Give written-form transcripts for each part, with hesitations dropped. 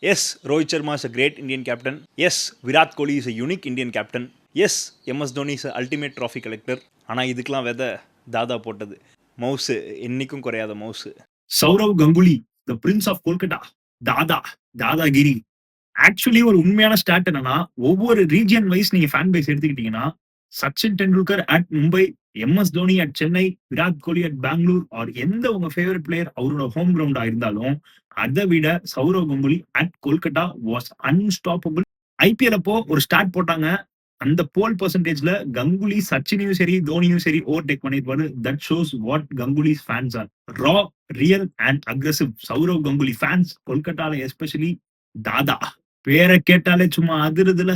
Yes, Rohit Sharma is a great Indian captain. Yes, Virat Kohli is a unique Indian captain. Yes, MS Dhoni is a ultimate trophy collector. ஆனால் இதுக்கெல்லாம் விதை தாதா போட்டது. மவுஸு என்னைக்கும் குறையாத மவுஸு. Sourav Ganguly the prince of Kolkata, Dada Dadagiri. Actually ஒரு உண்மையான ஸ்டாட் என்னன்னா, ஒவ்வொரு ரீஜியன் வைஸ் நீங்க ஃபேன் பேஸ் எடுத்துக்கிட்டீங்கன்னா, Sachin Tendulkar at Mumbai, MS Dhoni at Chennai, Virat Kohli at Bangalore, or எந்த உங்க ஃபேவரட் பிளேயர் அவரோட ஹோம் கிரவுண்டா இருந்தாலும், அதை விட Sourav Ganguly at Kolkata was unstoppable. IPL அப்போ ஒரு ஸ்டாட் போட்டாங்க. அந்த போல் பெர்சன்டேஜ்ல கங்குலி சச்சினையும் சரி தோனியும் சரி ஓவர்டேக் பண்ணிருப்பாரு. That shows what Ganguly's fans are. Raw, real and aggressive Sourav Ganguly fans கொல்கட்டால எஸ்பெஷலி தாதா பேரை கேட்டாலே சும்மா அதிருதுல.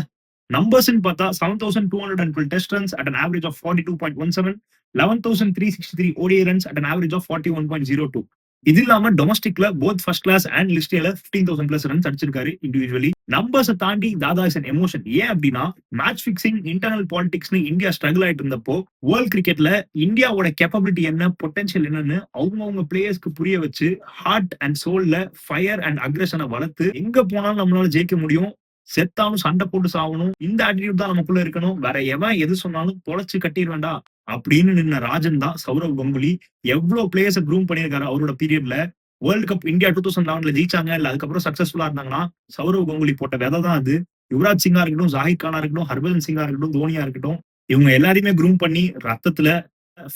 நம்பர்ஸ் பார்த்தா 7,212 test runs at an average of 42.17, 11,363 ODI runs at an average of 41.02. இது இல்லாம டொமஸ்டிக்ல போத் ஃபர்ஸ்ட் கிளாஸ் அண்ட் லிஸ்ட்ல 15,000 பிளஸ் ரன்ஸ் அடிச்சிருக்காரு இண்டிவிஜுவலி. நம்பர்ஸ் தாண்டி தாதா இஸ் அன் எமோஷன். ஏன் அப்படின்னா மேட்ச் பிக்சிங், இன்டர்னல் பாலிடிக்ஸ்னு இந்தியா ஸ்ட்ரகிள் ஆயிட்டு இருந்தப்போ வேர்ல்ட் கிரிக்கெட்ல இந்தியாவோட கேப்பபிலிட்டி என்ன, பொட்டன்ஷியல் என்னன்னு அவங்க பிளேயர்ஸ்க்கு புரிய வச்சு ஹார்ட் அண்ட் சோல்ல ஃபயர் அண்ட் அக்ரெஷனை வளர்த்து எங்க போனாலும் நம்மளால ஜெயிக்க முடியும், செத்தாலும் சண்டை போட்டு சாகணும், இந்த ஆட்டிடியூட் தான் நமக்குள்ள இருக்கணும், வேற எவன் எது சொன்னாலும் பொழைச்சு கட்டிடுவேண்டா அப்படின்னு நின்ன ராஜன் தான் சௌரவ் கங்குலி. எவ்வளவு பிளேயர்ஸ் க்ரூம் பண்ணியிருக்காரு அவரோட பீரியட்ல. வேர்ல்ட் கப் இந்தியா 2011 ஜெயிச்சாங்க, இல்ல அதுக்கப்புறம் சக்சஸ்ஃபுல்லா இருந்தாங்கன்னா சௌரவ் கங்குலி போட்ட விதை தான் அது. யுவராஜ் சிங்கா இருக்கட்டும், ஜாகிர் கானா இருக்கட்டும், ஹர்பஜன் சிங்கா இருக்கட்டும், தோனியா இருக்கட்டும், இவங்க எல்லாரையுமே க்ரூம் பண்ணி ரத்தத்துல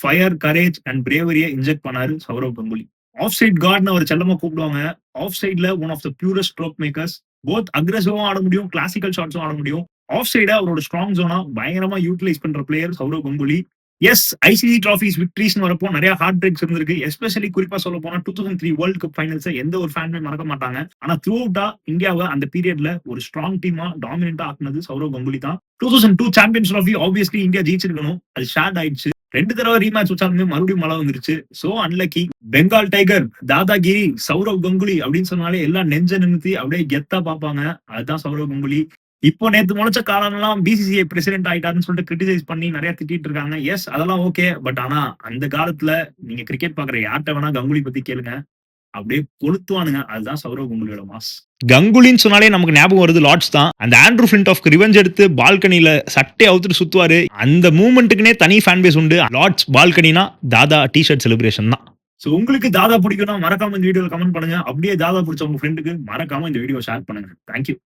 ஃபயர், கரேஜ் அண்ட் பிரேவரியை இன்ஜெக்ட் பண்ணாரு சௌரவ் கங்குலி. ஆஃப் சைட் கார்ட்னு அவர் செல்லமா கூப்பிடுவாங்க. ஆஃப் சைட்ல one of the purest stroke makers. Both அக்ரெசிவும் ஆட முடியும், கிளாசிக்கல் ஷாட்ஸும் ஆட முடியும். ஆஃப் சைட அவரோட ஸ்ட்ராங் ஜோனா பயங்கரமா யூட்டிலைஸ் பண்ற player Sourav Ganguly. Yes, ICC trophies victories வரப்போ நிறைய ஹார்ட் பிரேக்ஸ் இருந்திருக்கு. எஸ்பெஷலி குறிப்பா சொல்ல போனா 2003 வேர்ல்ட் கப் ஃபைனல்ஸ் எந்த ஒரு ஃபேனுமே மறக்க மாட்டாங்க. ஆனா த்ரூ அவுட்டா இந்தியாவை அந்த பீரியட்ல ஒரு ஸ்ட்ராங் டீமா டாமினண்டா ஆக்குனது சௌரவ் கங்குலி தான். 2002 சாம்பியன்ஸ் டிராஃபி ஆப்வியஸ்லி இந்தியா ஜெயிச்சிருக்கணும், அது ஷேர்ட் ஆயிடுச்சு. 2 தடவை ரீமேட்ச் வச்சாலுமே மறுபடியும் மழை வந்துருச்சு. So unlucky. Bengal tiger, Dadagiri, Sourav Ganguly அப்படின்னு சொன்னாலே எல்லாம் நெஞ்ச நிறுத்தி அப்படியே கெத்தா பாப்பாங்க. அதுதான் சௌரவ் கங்குலி. இப்போ நேத்து முளைச்ச காலம் பிசிசிஐ பிரசிடென்ட் ஆயிட்டாருன்னு சொல்லிட்டு கிரிட்டிசைஸ் பண்ணி நிறைய திட்டிட்டு இருக்காங்க. எஸ், அதெல்லாம் ஓகே. பட் ஆனா அந்த காலத்துல நீங்க கிரிக்கெட் பாக்குற யார்கிட்ட வேணா கங்குலி பத்தி கேளுங்க, அப்படியே கொளுத்துவானுங்க. அதுதான் சௌரவ் கங்குலியோட மாஸ். கங்குலின்னு சொன்னாலே நமக்கு ஞாபகம் வருது லார்ட்ஸ் தான். அந்த ஆண்ட்ரூ ஃபிளின்டாஃப்க்கு ரிவெஞ்ச் எடுத்து பால்கனில சட்டை அவுத்துட்டு சுத்துவாரு. அந்த மூவ்மெண்ட்டுக்குனே தனி ஃபேன் பேஸ் உண்டு. லார்ட்ஸ் பால்கனினா தாதா டி-ஷர்ட் செலிப்ரேஷன் தான். சோ உங்களுக்கு தாதா பிடிக்கும்னா மறக்காம இந்த வீடியோல கமெண்ட் பண்ணுங்க. அப்படியே தாதா பிடிச்ச உங்க ஃப்ரெண்டுக்கு மறக்காம இந்த வீடியோ ஷேர் பண்ணுங்க. தேங்க்யூ.